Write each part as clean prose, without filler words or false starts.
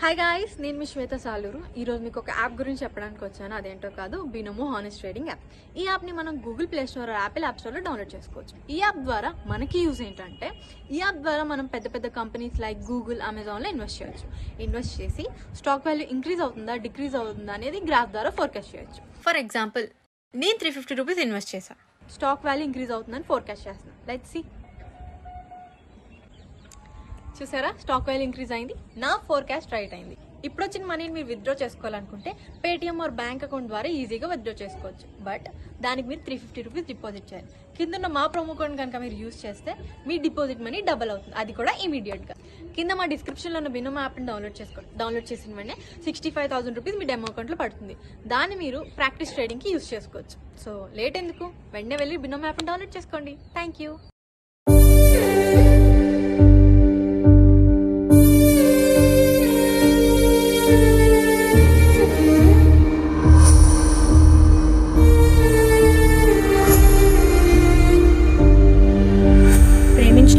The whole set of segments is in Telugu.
హాయ్ గాయ్స్, నేను మీ శ్వేత సాలూరు. ఈరోజు మీకు ఒక యాప్ గురించి చెప్పడానికి వచ్చాను. అదేంటో కాదు, బినోమో హానెస్ట్ ట్రేడింగ్ యాప్. ఈ యాప్ని మనం Google play store, Apple app స్టోర్లో డౌన్లోడ్ చేసుకోవచ్చు. ఈ యాప్ ద్వారా మనకి యూజ్ ఏంటంటే, ఈ యాప్ ద్వారా మనం పెద్ద పెద్ద కంపెనీస్ లైక్ గూగుల్, అమెజాన్లో ఇన్వెస్ట్ చేయొచ్చు. ఇన్వెస్ట్ చేసి స్టాక్ వాల్యూ ఇంక్రీజ్ అవుతుందా, డిక్రీజ్ అవుతుందా అనేది గ్రాఫ్ ద్వారా ఫోర్కాస్ట్ చేయొచ్చు. ఫర్ ఎగ్జాంపుల్, నేను 350 రూపీస్ ఇన్వెస్ట్ చేశాను. స్టాక్ వాల్యూ ఇంక్రీజ్ అవుతుందని ఫోర్కాస్ట్ చేస్తున్నాను. Let's see. చూసారా, స్టాక్ వాల్యూ ఇంక్రీజ్ అయింది, నా ఫోర్కాస్ట్ రైట్ అయింది. ఇప్పుడు వచ్చిన మనీని మీరు విత్డ్రా చేసుకోవాలనుకుంటే పేటిఎం ఆర్ బ్యాంక్ అకౌంట్ ద్వారా ఈజీగా విత్డ్రా చేసుకోవచ్చు. బట్ దానికి మీరు 350 రూపీస్ డిపాజిట్ చేయాలి. కింద మా ప్రోమో కోడ్ కనుక మీరు యూజ్ చేస్తే మీ డిపాజిట్ మనీ డబల్ అవుతుంది, అది కూడా ఇమీడియట్గా. కింద మా డిస్క్రిప్షన్లో ఉన్న బినోమో యాప్ని డౌన్లోడ్ చేసిన వెంటనే 65,000 రూపీస్ మీ డెమో అకౌంట్లో పడుతుంది. దాన్ని మీరు ప్రాక్టీస్ ట్రేడింగ్కి యూజ్ చేసుకోవచ్చు. సో లేట్ ఎందుకు, వెంటనే వెళ్ళి బినోమో యాప్ని డౌన్లోడ్ చేసుకోండి. Thank you.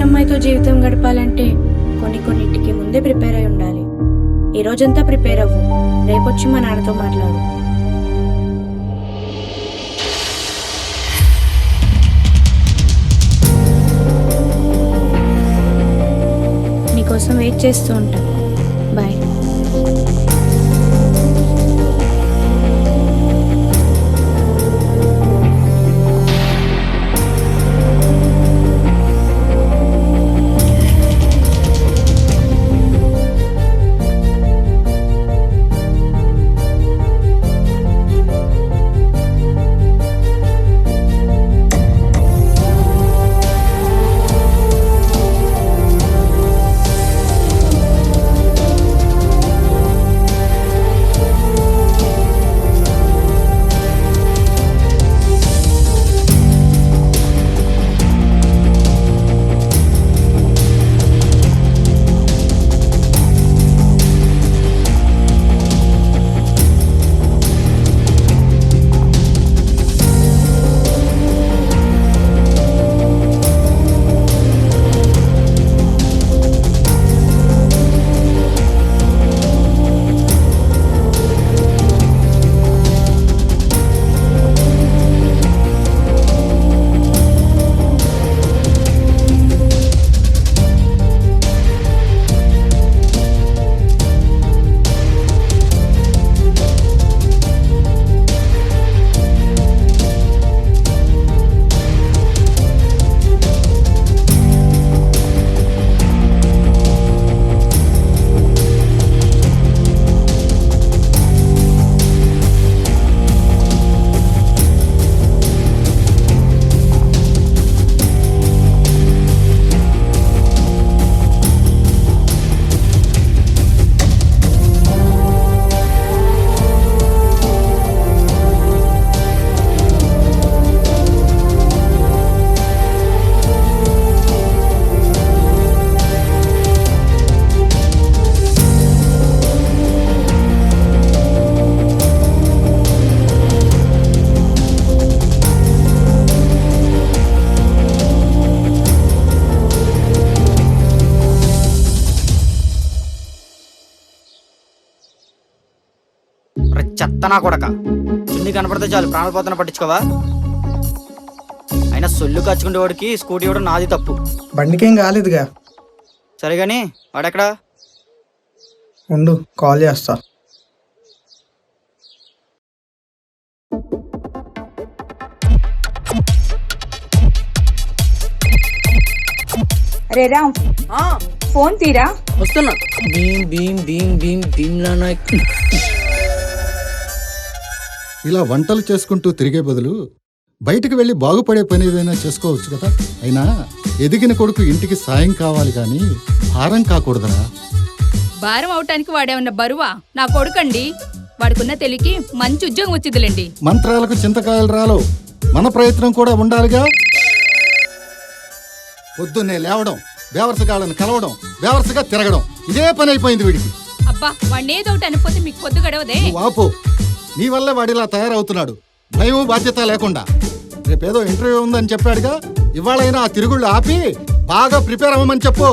అమ్మాయితో జీవితం గడపాలంటే కొన్నిటికి ముందే ప్రిపేర్ అయి ఉండాలి. ఈ రోజంతా ప్రిపేర్ అవ్వు, రేపొచ్చి మా నాన్నతో మాట్లాడు. నీకోసం వెయిట్ చేస్తూ ఉంటా. బాయ్. చెత్తనా కొడక, చున్ని కనపడితే చాలు ప్రాణపోతన పట్టించుకోవా? అయినా సొల్లు కచ్చుకుంటే వాడికి స్కూటీ ఇవ్వడం నాది తప్పు. బండికేం కాలేదుగా. సరే గాని వాడెక్కడా? ఉండు, కాల్ చేస్తా. అరే రామ్, ఫోన్ తీరా. వస్తున్నా. భీమ్ భీమ్ భీమ్ భీమ్ భీమ్లా నాయక్. ఇలా వంటలు చేసుకుంటూ తిరిగే బదులు బయటకు వెళ్ళి బాగుపడే పని ఏదైనా చేసుకోవచ్చు కదా. అయినా ఎదిగిన కొడుకు ఇంటికి సాయం కావాలి కానీ భారం కాకూడదరా. భారం అవటానికి వాడేమన్నా బరువా? నా కొడుకండి, వాడుకున్న తెలికి మంచి ఉద్యోగం వచ్చిందిలేండి. మంత్రాలకు చింతకాయలు రాలో, మన ప్రయత్నం కూడా ఉండాలిగా. పొద్దున్నే లేవడం, బేవర్సగాళ్ళని కలవడం, బేవర్సగా తిరగడం, ఇదే పని అయిపోయింది వీడికి. అబ్బా, వాడిని ఏదో ఒకటి అనిపోతే మీకు పొద్దు గడవదే. వాపు, నీ వల్లే వాడిలా తయారవుతున్నాడు, భయం బాధ్యత లేకుండా. రేపేదో ఇంటర్వ్యూ ఉందని చెప్పాడుగా, ఇవాళైనా ఆ తిరుగుళ్ళు ఆపి బాగా ప్రిపేర్ అవ్వమని చెప్పు.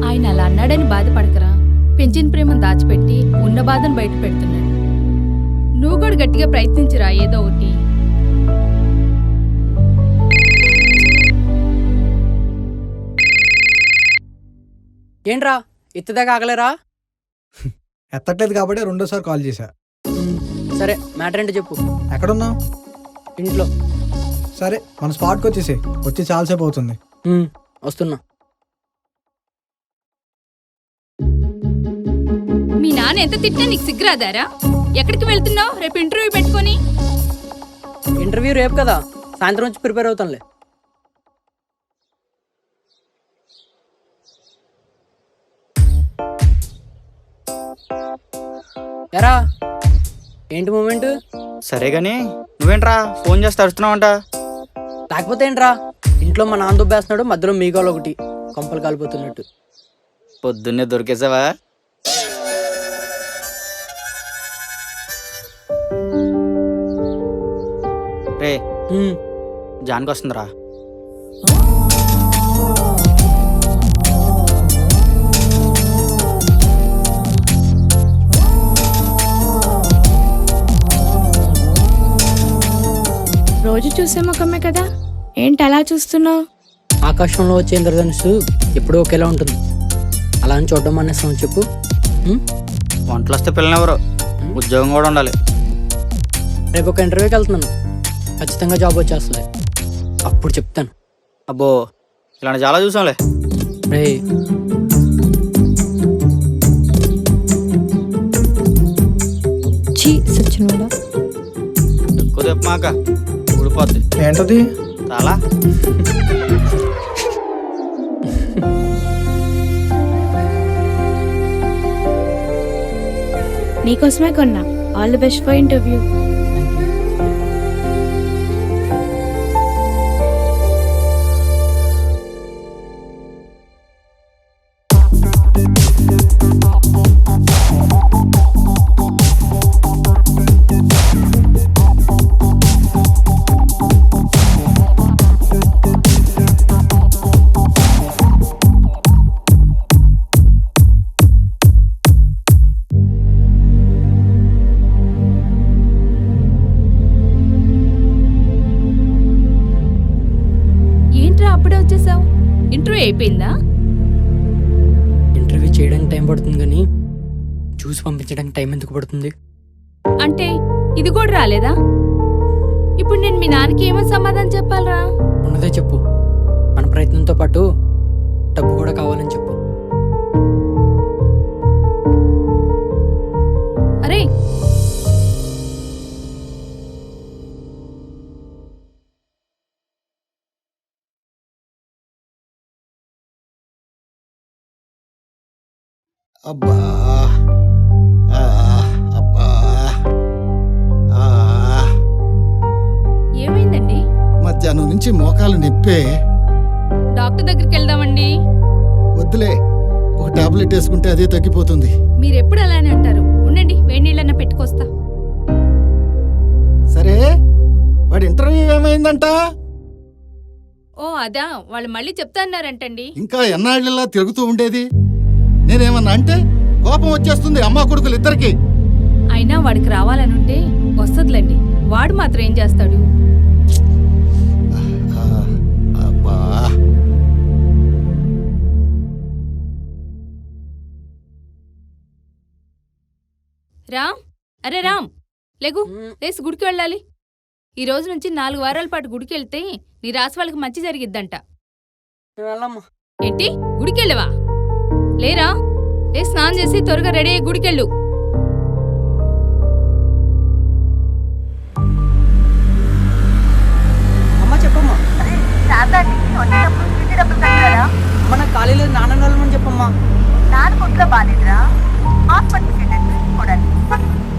ఆయన అలా అన్నాడని బాధపడకరా. పెంచిన ప్రేమను దాచిపెట్టి ఉన్న బాధను బయట పెడుతున్నాడు. నువ్వు కూడా గట్టిగా ప్రయత్నించురా ఏదో ఒకటి. ఏంట్రా ఎత్తుదాకా ఆగలేరా? ఎత్తట్లేదు కాబట్టి రెండోసారి కాల్ చేశా. సరే మ్యాటర్ ఏంటో చెప్పు. ఎక్కడున్నావు? ఇంట్లో. సరే మన స్పాట్కి వచ్చేసి వచ్చి చాలాసేపు అవుతుంది. వస్తున్నా. మీ నాన్న ఎంత తిట్టినా నీకు సిగ్గురాదారా? ఎక్కడికి వెళ్తున్నావు? రేపు ఇంటర్వ్యూ పెట్టుకొని. ఇంటర్వ్యూ రేపు కదా, సాయంత్రం వచ్చి ప్రిపేర్ అవుతానులే. ఎరా ఏంటి మూమెంట్? సరే గాని నువ్వేంట్రా ఫోన్ చేస్తే అరుస్తున్నావంట? లేకపోతే ఏంట్రా, ఇంట్లో మా నాన్న దుబ్బేస్తున్నాడు, మధ్యలో మీగోలు ఒకటి కొంపలు కాలిపోతున్నట్టు. పొద్దున్నే దొరికేసావా? రే జాన్కి వస్తుందిరా. రోజు చూసే ముఖమే కదా, ఏంటి అలా చూస్తున్నావు? ఆకాశంలో వచ్చే ఇంద్రధనుసు ఎప్పుడూ ఒకేలా ఉంటుంది. అలా అని చూడడం అనేస్తాం చెప్పు. వంటలు వస్తే పిల్లనెవరు, ఉద్యోగం కూడా ఉండాలి. రేపు ఒక ఇంటర్వ్యూకి వెళ్తున్నాను, ఖచ్చితంగా జాబ్ వచ్చేస్తుంది, అప్పుడు చెప్తాను. అబ్బో ఇలాంటి చాలా చూసాంలే. రే ఎక్కువ చెప్పు మాక ఊడిపోద్ది. ఏంటది? చాలా నీకోసమే కొన్నా. All the best for interview. అప్పుడే వచ్చేసావు? ఇంటర్వ్యూ అయిపోయిందా? ఇంటర్వ్యూ చేయడానికి టైం పడుతుంది కానీ చూసి పంపించడానికి టైం ఎందుకు పడుతుంది? అంటే ఇది కూడా రాలేదా? ఇప్పుడు నేను మీ నాన్నకి ఏమో సమాధానం చెప్పాలరా? ఉన్నదే చెప్పు. మన ప్రయత్నంతో పాటు డబ్బు కూడా కావాలని చెప్పు. అరే అబ్బా అబ్బా ఏమైందండి? మధ్యాహ్నం నుంచి మోకాలు నొప్పే. డాక్టర్ దగ్గరికి వెళ్దామండి. వద్దులే, ఒక టాబ్లెట్ వేసుకుంటే అదే తగ్గిపోతుంది. మీరెప్పుడు అలానే అంటారు. ఉండండి, వేడి నీళ్ళన్నా పెట్టుకొస్తా. సరే వాడి ఇంటర్వ్యూ ఏమైందంట? ఓ అదా, వాళ్ళు మళ్ళీ చెప్తా అన్నారంటండి. ఇంకా ఎన్నాళ్ళలా తిరుగుతూ ఉండేది? నేనేమన్నా అంటే కోపం వచ్చేస్తుంది అమ్మా కొడుకులు ఇద్దరికి. అయినా వాడికి రావాలనుంటే వస్తదిలేండి. వాడు మాత్రం ఏం చేస్తాడు? అబ్బా రామ్, అరే రామ్, లేగు, లేసి గుడికి వెళ్ళాలి. ఈ రోజు నుంచి 4 వారాల పాటు గుడికి వెళ్తే నీ రాసి వాళ్ళకి మంచి జరిగిద్దంట. ఏంటి గుడికి వెళ్ళవా? లేరా, లే స్నానం చేసి త్వరగా రెడీ అయ్యి గుడికెళ్ళు. అమ్మ చెప్పమ్మా. అమ్మ నాకు ఖాళీ లేదు, నాన్న వెళ్ళమని చెప్పమ్మా.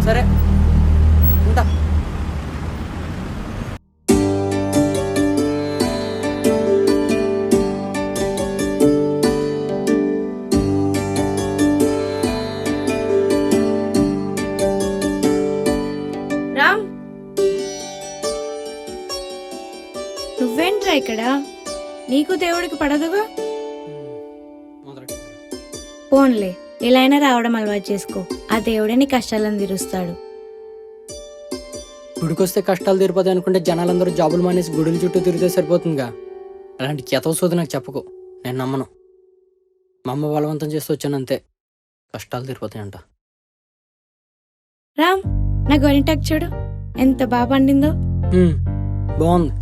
సరే ఉంటా. రామ్, నువ్వేంట్రా ఇక్కడ? నీకు దేవుడికి పడదుగా? మొదలెట్టు. పోన్లే, ఇలా అయినా రావడం అలవాటు చేసుకో. ఆ దేవుడే నీ కష్టాలను తీరుస్తాడు. గుడికొస్తే కష్టాలు తీరిపోతాయి అనుకుంటే జనాలందరూ జాబులు మానేసి గుడుల చుట్టూ తిరిగితే సరిపోతుందిగా. అలాంటి ఎతవ సోది నాకు చెప్పకు, నేను నమ్మను. మా అమ్మ బలవంతం చేసి వచ్చానంతే, కష్టాలు తీరిపోతాయంట. రామ్, నా గోరింటాకు చూడు ఎంత బాగా పండిందో. బాగుంది.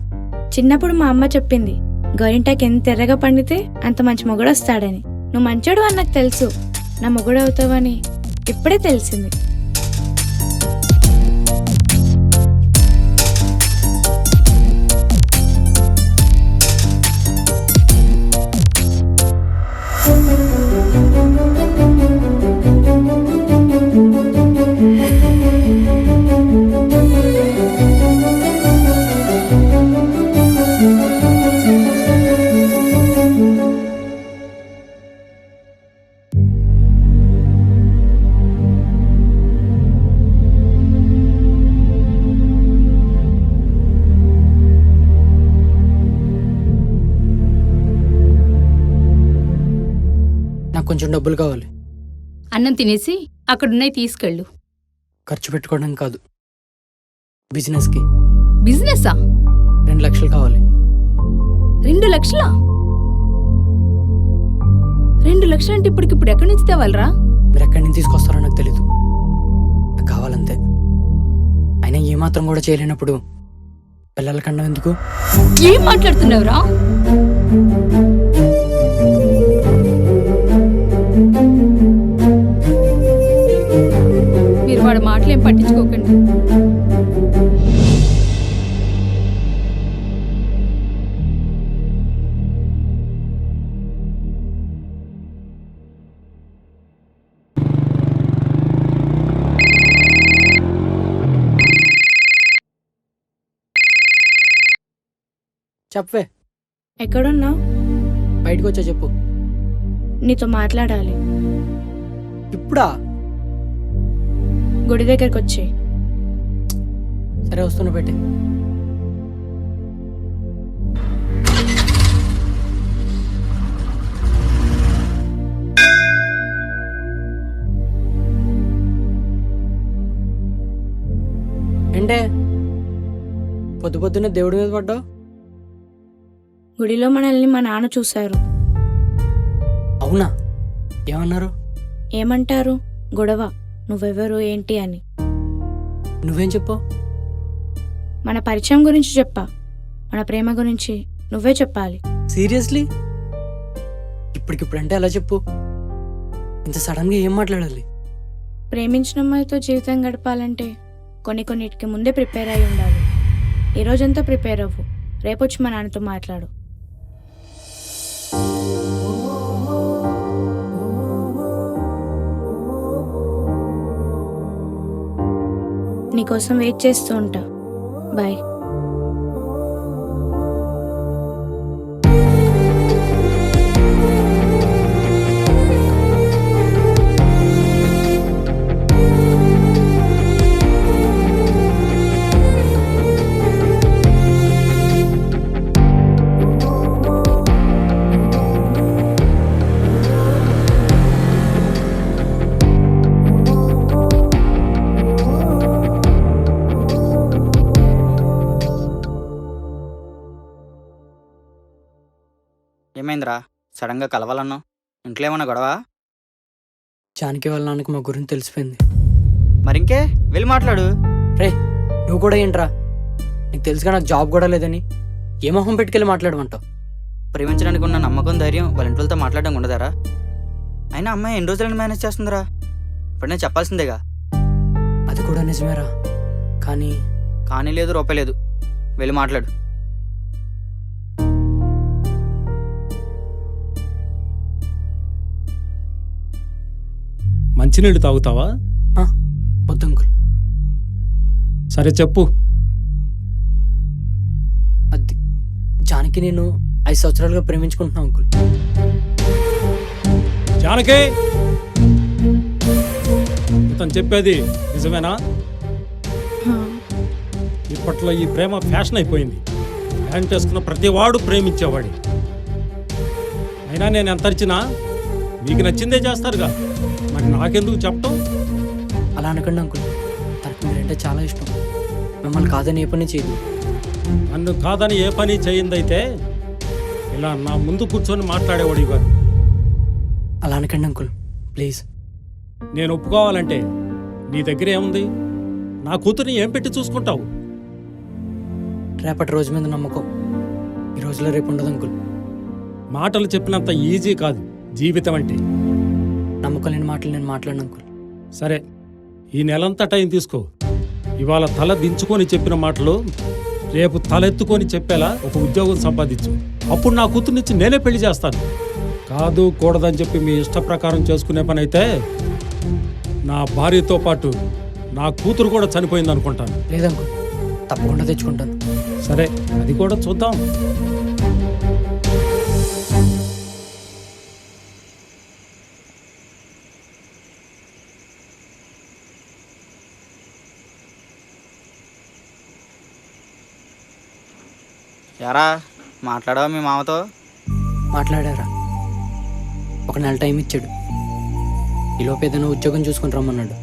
చిన్నప్పుడు మా అమ్మ చెప్పింది, గోరింటాకు ఎంత ఎర్రగా పండితే అంత మంచి మొగుడు వస్తాడని. నువ్వు మంచోడు అని నాకు తెలుసు, నా మొగుడు అవుతావని ఇప్పుడే తెలిసింది. నాకు కొంచెం డబ్బులు కావాలి. అన్నం తినేసి అక్కడున్నాయి తీసుకెళ్ళు. ఖర్చు పెట్టుకోవడం కాదు, బిజినెస్కి. బిజినెస్సా? 2 లక్షలు కావాలి. 2 లక్షలా? 2 లక్షలు అంటే ఇప్పటికిప్పుడు ఎక్కడి నుంచి తేవాలరా? మీరు ఎక్కడి నుంచి తీసుకొస్తారో నాకు తెలీదు, నాకు కావాలంతే. అయినా ఏమాత్రం కూడా చేయలేనప్పుడు పిల్లల కన్నా ఎందుకు? ఏం మాట్లాడుతున్నావురా? మీరు వాడి మాటలు ఏం పట్టించుకోకండి. చెప్పవే. ఎక్కడున్నావు? బయటకు వచ్చా చెప్పు. నీతో మాట్లాడాలి. ఇప్పుడా? గుడి దగ్గరకు వచ్చి. సరే వస్తున్నా, పెట్టి. ఏంటే పొద్దు పొద్దున్నే దేవుడి మీద పడ్డావు? గుడిలో మనల్ని మా నాన్న చూశారు. అవునా? ఏమన్నారు? ఏమంటారు? గొడవ, నువ్వెవరు ఏంటి అని. నువ్వేం చెప్పావు? మన పరిచయం గురించి చెప్పా, మన ప్రేమ గురించి నువ్వే చెప్పాలి. సీరియస్లీ? ఇప్పటికిప్పుడంటే అలా చెప్పు, ఇంత సడన్గా ఏం మాట్లాడాలి? ప్రేమించిన అమ్మాయితో జీవితం గడపాలంటే కొన్నిటికి ముందే ప్రిపేర్ అయి ఉండాలి. ఈ రోజంతా ప్రిపేర్ అవ్వు, రేపొచ్చి మా నాన్నతో మాట్లాడు. నీకోసం వెయిట్ చేస్తూ ఉంటా. బాయ్. ఏమైందిరా సడన్గా కలవాలన్నావు? ఇంట్లో ఏమన్నా గొడవ? జానకి వాళ్ళ నాన్నకి మా గురించి తెలిసిపోయింది. మరింకే వెళ్ళి మాట్లాడు. రే, నువ్వు కూడా ఏంట్రా? నీకు తెలుసుగా నాకు జాబ్ కూడా లేదని. ఏ మొహం పెట్టుకెళ్ళి మాట్లాడమంటావు? ప్రేమించడానికి ఉన్న నమ్మకం, ధైర్యం వాళ్ళ ఇంట్లో మాట్లాడడం ఉండదారా? అయినా అమ్మాయి ఎన్ని రోజులని మేనేజ్ చేస్తుందిరా? ఇప్పుడు నేను చెప్పాల్సిందేగా. అది కూడా నిజమేరా, కానీ లేదు, రూపాయి లేదు. వెళ్ళి మాట్లాడు. మంచినీళ్ళు తాగుతావా? వద్దు అంకుల్. సరే చెప్పు. అది జానకి నేను 5 సంవత్సరాలుగా ప్రేమించుకుంటున్నాను అంకుల్. జానకి, ఇతను చెప్పేది నిజమేనా? ఇప్పట్లో ఈ ప్రేమ ఫ్యాషన్ అయిపోయింది. ప్యాంట్ వేసుకున్న ప్రతి వాడు ప్రేమించేవాడి. అయినా నేను ఎంత అరిచినా మీకు నచ్చిందే చేస్తారుగా, మరి నాకెందుకు చెప్పటం? అలా అనకండి అంకుల్, తనకు మీరంటే చాలా ఇష్టం. మిమ్మల్ని కాదని ఏ పని చేయదు. నన్ను కాదని ఏ పని చేయిందైతే ఇలా నా ముందు కూర్చొని మాట్లాడేవాడు ఇవ్వదు. అలా అనకండి అంకుల్, ప్లీజ్. నేను ఒప్పుకోవాలంటే నీ దగ్గర ఏముంది? నా కూతుర్ని ఏం పెట్టి చూసుకుంటావు? రేపటి రోజు మీద నమ్మకం ఈ రోజులో రేపు ఉండదు అంకుల్. మాటలు చెప్పినంత ఈజీ కాదు జీవితం అంటే. నమ్మకం లేని మాటలు నేను మాట్లాడిన అంకుల్. సరే, ఈ నెలంతా టైం తీసుకో. ఇవాళ తల దించుకొని చెప్పిన మాటలు రేపు తలెత్తుకొని చెప్పేలా ఒక ఉద్యోగం సంపాదించు. అప్పుడు నా కూతుర్నిచ్చి నేనే పెళ్లి చేస్తాను. కాదు కూడదని చెప్పి మీ ఇష్ట ప్రకారం చేసుకునే పని అయితే నా భార్యతో పాటు నా కూతురు కూడా చనిపోయింది అనుకుంటాను. లేదంకుల్, తప్పకుండా తెచ్చుకుంటాను. సరే, అది కూడా చూద్దాం. యారా మాట్లాడావా మీ మామతో? మాట్లాడారా? ఒక నెల టైం ఇచ్చాడు. ఈలోపు ఏదైనా ఉద్యోగం చూసుకుని రమ్మన్నాడు.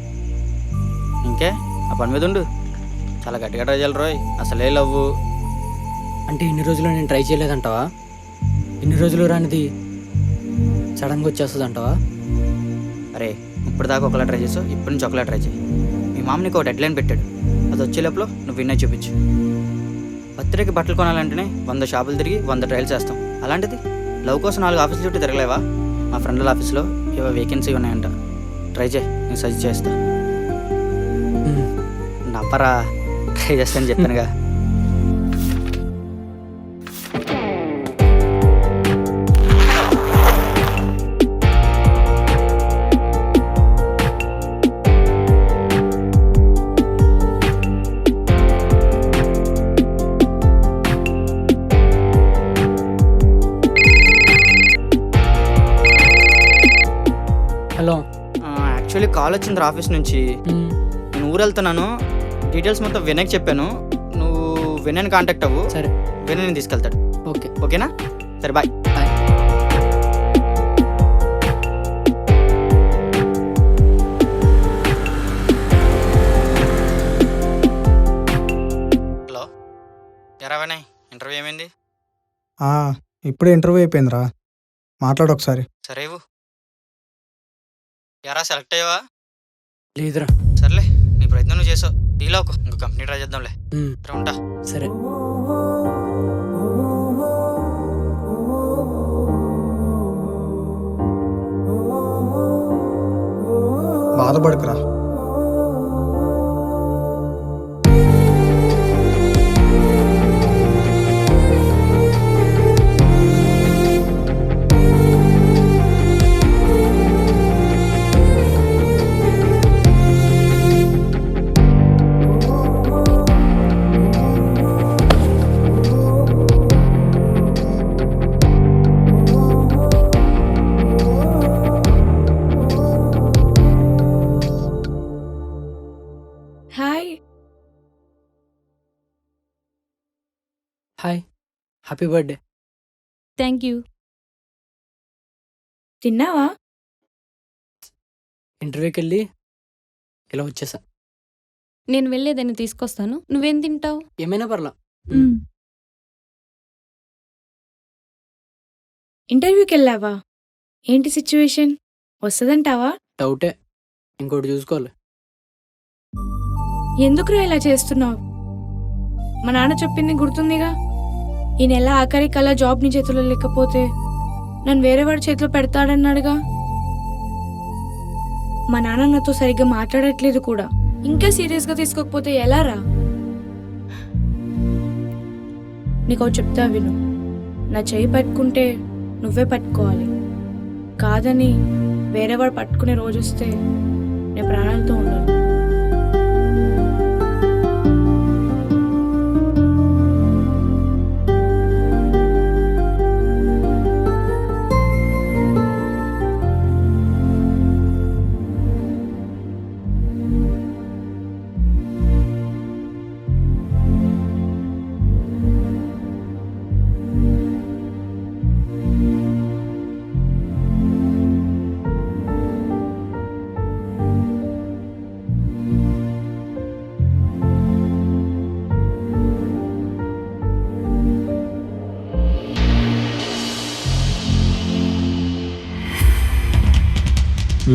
ఇంకే ఆ పని మీద ఉండు. చాలా గట్టిగా ట్రై చేయాలి రోయ్, అసలే లవ్వు. అంటే ఇన్ని రోజులు నేను ట్రై చేయలేదంటావా? ఇన్ని రోజులు రానిది సడన్గా వచ్చేస్తుంది అంటావా? అరే, ఇప్పుడు దాకా ఒకలా ట్రై చేసావు, ఇప్పటి నుంచి ఒకలా ట్రై చేయి. మీ మామ నీకు ఒక డెడ్ లైన్ పెట్టాడు, అది వచ్చే లోపల నువ్వు విన్నై చూపించు. బర్త్డేకి బట్టలు కొనాలంటేనే 100 షాపులు తిరిగి 100 ట్రయల్స్ చేస్తాం. అలాంటిది లవ్ కోసం 4 ఆఫీసుల చుట్టూ తిరగలేవా? మా ఫ్రెండ్ల ఆఫీస్లో ఏవో వేకెన్సీ ఉన్నాయంట, ట్రై చేయి, నేను సజెస్ట్ చేస్తా. నప్పరా, ట్రై చేస్తాను చెప్పానుగా. హలో. యాక్చువల్లీ కాల్ వచ్చింది ఆఫీస్ నుంచి. నేను ఊరు వెళ్తున్నాను, డీటెయిల్స్ మొత్తం వినయ్కి చెప్పాను. నువ్వు వినయ్ని కాంటాక్ట్ అవ్వు. సరే, వినయ్ని తీసుకెళ్తాడు. ఓకే. ఓకేనా? సరే, బాయ్. బాయ్. హలో, ఎరా వినయ్, ఇంటర్వ్యూ ఏమైంది? ఇప్పుడే ఇంటర్వ్యూ అయిపోయిందిరా, మాట్లాడు ఒకసారి. సరే ఇవ్వు. ఎరా సెలెక్ట్ అయ్యావా? లేదురా. సర్లే, నీ ప్రయత్నం నువ్వు చేసావు. డీలో ఒక ఇంకో కంపెనీ ట్రై చేద్దాంలే. సరే, ఉంటా. సరే. బాధపడకురా. Hi. Hi, happy birthday. Thank you. తిన్నావా? ఇంటర్వ్యూకి వెళ్ళి ఇలా వచ్చేసా. నేను వెళ్ళేదాన్ని తీసుకొస్తాను, నువ్వేం తింటావు? ఏమైనా పర్లా. ఇంటర్వ్యూకి వెళ్ళావా? ఏంటి సిచ్యువేషన్? వస్తుందంటావా? డౌటే, ఇంకోటి చూసుకోవాలి. ఎందుకురా ఇలా చేస్తున్నావు? మా నాన్న చెప్పింది గుర్తుందిగా, ఈ నెల ఆఖరికల్లా జాబ్ నీ చేతిలో లేకపోతే నన్ను వేరే వాడి చేతిలో పెడతాడన్నాడుగా. మా నాన్న నాతో సరిగ్గా మాట్లాడట్లేదు కూడా. ఇంకా సీరియస్గా తీసుకోకపోతే ఎలా రా? నీకు చెప్తా విను, నా చెయ్యి పట్టుకుంటే నువ్వే పట్టుకోవాలి. కాదని వేరేవాడు పట్టుకునే రోజు వస్తే నేను ప్రాణాలతో ఉండను.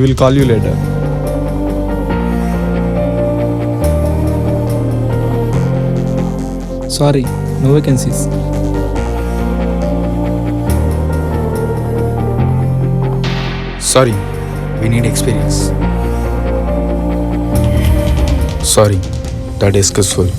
Will call you later. Sorry, no vacancies. Sorry, we need experience. Sorry, that desk is full.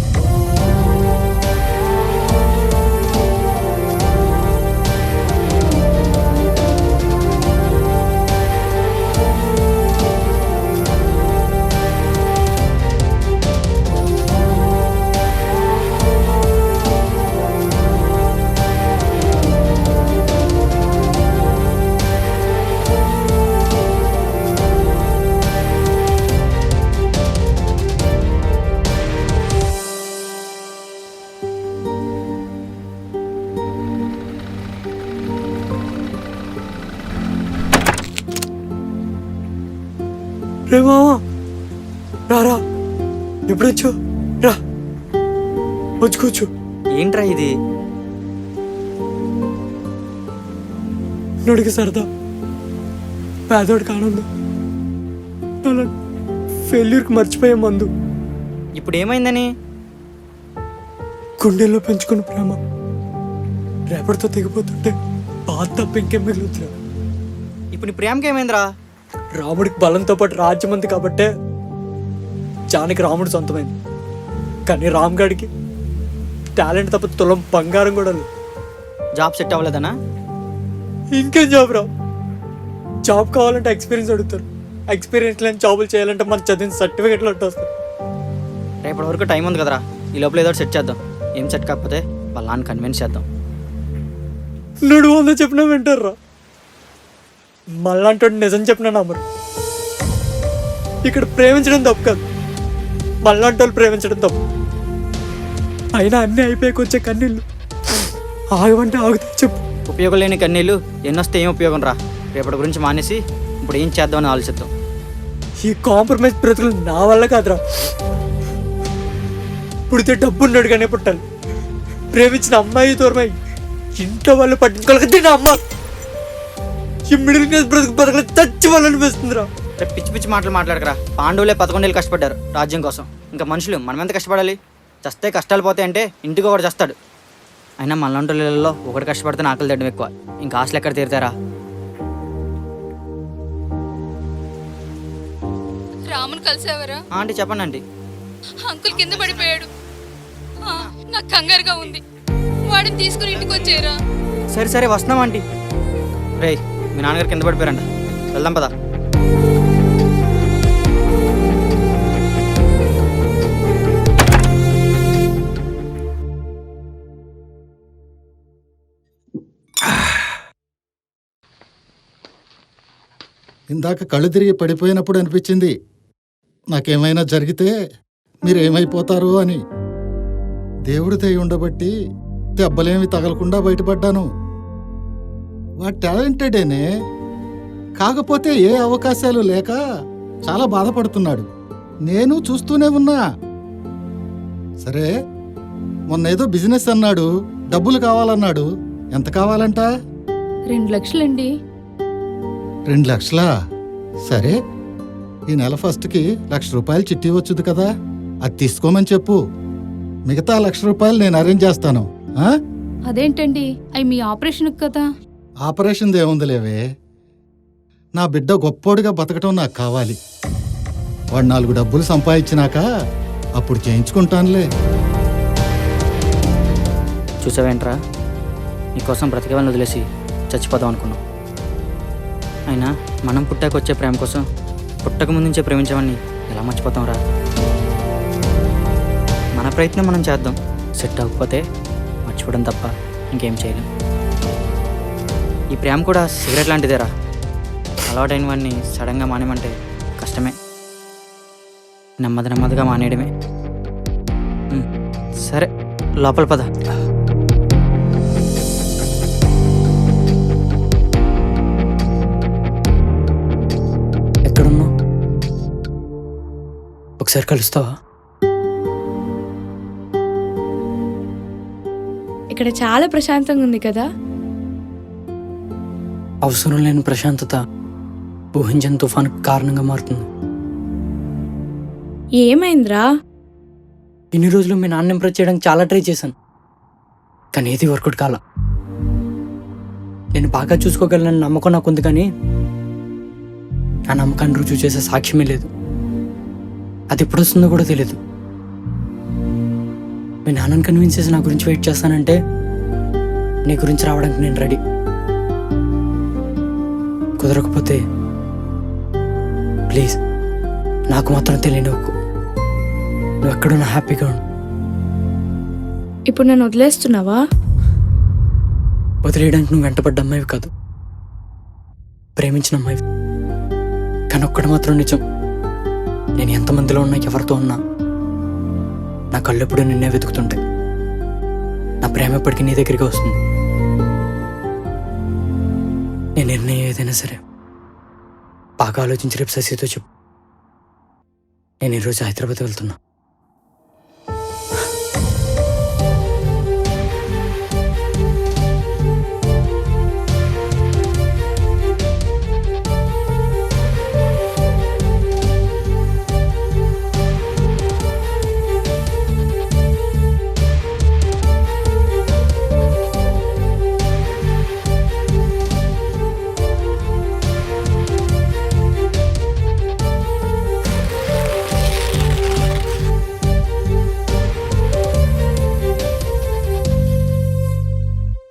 రే మావా, రారా, ఎప్పుడు వచ్చు? రా, వచ్చుకోవచ్చు. ఏంట్రా ఇది? నుడికి సరదా, పేదోడికి ఆనందం, అలా ఫెయిల్యూర్కి మర్చిపోయే మందు. ఇప్పుడు ఏమైందని? గుండెల్లో పెంచుకున్న ప్రేమ రేపటితో తెగిపోతుంటే బాధ తప్ప ఇంకేం మిగులుతురా. ఇప్పుడు నీ ప్రేమకి ఏమైందిరా? రాముడికి బలంతో పాటు రాజ్యం ఉంది కాబట్టే జానకి రాముడు సొంతమైంది. కానీ రామ్ గడికి టాలెంట్ తప్ప తులం బంగారం కూడా లేదు. జాబ్ సెట్ అవ్వలేదనా? ఇంకేం జాబ్ రా? జాబ్ కావాలంటే ఎక్స్పీరియన్స్ అడుగుతారు. ఎక్స్పీరియన్స్ లేని జాబులు చేయాలంటే మనం చదివిన సర్టిఫికెట్లు అట్టు వస్తారు. రేపటి వరకు టైం ఉంది కదరా, ఈ లోపల ఏదో సెట్ చేద్దాం. ఏం సెట్ కాకపోతే వాళ్ళ నాన్న కన్విన్స్ చేద్దాం. నుడు ఉందో చెప్పినా వింటారా? మళ్ళంటోడు నిజం చెప్పినా నమ్మరు. ఇక్కడ ప్రేమించడం తప్పు కాదు, మళ్ళంటోళ్ళు ప్రేమించడం తప్పు. అయినా అన్నీ అయిపోయాక వచ్చే కన్నీళ్ళు ఆగమంటే ఆగుతాయి చెప్పు. ఉపయోగం లేని కన్నీళ్ళు ఎన్నొస్తే ఏం ఉపయోగం రా? రేపటి గురించి మానేసి ఇప్పుడు ఏం చేద్దామని ఆలోచిద్దాం. ఈ కాంప్రమైజ్ బ్రతుకులు నా వల్ల కాదురా. పుడితే డబ్బున్నాడు కానీ పుట్టాలి. ప్రేమించిన అమ్మాయి దూరమై ఇంట్లో వాళ్ళు పట్టించుకోలేక నా అమ్మ ఈ మిడిల్ క్లాస్ బ్రతుకు బతకలు చచ్చి వాళ్ళు అనిపిస్తుందిరా. రేపు పిచ్చి పిచ్చి మాటలు మాట్లాడకరా. పాండవులే 11 ఏళ్ళు కష్టపడ్డారు రాజ్యం కోసం. ఇంకా మనుషులు మనం ఎంత కష్టపడాలి? చస్తే కష్టాలు పోతాయి అంటే ఇంటికి ఒకటి చేస్తాడు. అయినా మనలాంటి ఒకటి కష్టపడితే ఆకలి తినడం ఎక్కువ. ఇంకా ఆశలు ఎక్కడ తీరుతారా? రాముని కలిసేవరా? ఆంటీ చెప్పండి ఆంటీ. అంకుల్ కింద పడిపోయాడు. నాకు కంగారుగా ఉంది. వాడిని తీసుకుని ఇంటికి వచ్చేరా. సరే సరే వస్తున్నాం ఆంటీ. రేయ్, మీ నాన్నగారు కింద పడిపోయారంట, వెళ్దాం పదా. ఇందాక కళ్ళు తిరిగి పడిపోయినప్పుడు అనిపించింది నాకేమైనా జరిగితే మీరేమైపోతారు అని. దేవుడి దయ ఉండబట్టి దెబ్బలేమి తగలకుండా బయటపడ్డాను. వాడు టాలెంటెడేనే, కాకపోతే ఏ అవకాశాలు లేక చాలా బాధపడుతున్నాడు. నేను చూస్తూనే ఉన్నా. సరే, మొన్న ఏదో బిజినెస్ అన్నాడు, డబ్బులు కావాలన్నాడు. ఎంత కావాలంట? 2 లక్షలండి. 2 లక్షలా? సరే, ఈ నెల ఫస్ట్కి 1,00,000 రూపాయలు చిట్టి వచ్చుది కదా, అది తీసుకోమని చెప్పు. మిగతా 1,00,000 రూపాయలు నేను అరేంజ్ చేస్తాను. అదేంటండి, అవి మీ ఆపరేషన్కి కదా. ఆపరేషన్ ఏముందిలేవే, నా బిడ్డ గొప్పోడిగా బతకటం నాకు కావాలి. వాడు 4 డబ్బులు సంపాదించినాక అప్పుడు చేయించుకుంటానులే. చూసావేంట్రా, నీకోసం బ్రతికేవాళ్ళని వదిలేసి చచ్చిపోదాం అనుకున్నాం. అయినా మనం పుట్టాక వచ్చే ప్రేమ కోసం పుట్టక ముందుంచే ప్రేమించామని ఎలా మర్చిపోతాం రా? మన ప్రయత్నం మనం చేద్దాం. సెట్ అవ్వకపోతే మర్చిపోవడం తప్ప ఇంకేం చేయలేం. ఈ ప్రేమ కూడా సిగరెట్ లాంటిదేరా. అలవాటైన వాడిని సడన్గా మానేమంటే కష్టమే. నెమ్మదిగా మానేయడమే. సరే, లోపల పద. ఎక్కడున్నా? ఒకసారి కలుస్తావా? ఇక్కడ చాలా ప్రశాంతంగా ఉంది కదా. అవసరం లేని ప్రశాంతత ఊహించని తుఫాను కారణంగా మారుతుంది. ఏమైందిరా? ఇన్ని రోజులు మీ నాన్న ఇంప్రెస్ చేయడానికి చాలా ట్రై చేశాను, కానీ ఏది వర్కౌట్ కాల. నేను బాగా చూసుకోగలనని నమ్మకం నాకుంది, కానీ ఆ నమ్మకాన్ని రుజువు చేసే సాక్ష్యమే లేదు. అది ఎప్పుడు వస్తుందో కూడా తెలియదు. మీ నాన్నని కన్విన్స్ చేసి నా గురించి వెయిట్ చేస్తానంటే నీ గురించి రావడానికి నేను రెడీ. కుదరకపోతే ప్లీజ్ నాకు మాత్రం తెలియనివ్వకు. నువ్వు ఎక్కడున్నా హ్యాపీగా ఉండు. ఇప్పుడు నన్ను వదిలేస్తున్నావా? వదిలేయడానికి నువ్వు వెంటపడ్డ అమ్మాయివి కాదు, ప్రేమించిన అమ్మాయివి. కానీ ఒక్కటి మాత్రం నిజం, నేను ఎంతమందిలో ఉన్నా, ఎవరితో ఉన్నా, నా కళ్ళు ఎప్పుడు నిన్నే వెతుకుతుంటాయి. నా ప్రేమ ఎప్పటికీ నీ దగ్గరికి వస్తుంది. నేను నిర్ణయం ఏదైనా సరే బాగా ఆలోచించి రేపు శశితో చెప్పు. నేను ఈరోజు హైదరాబాద్ వెళ్తున్నా.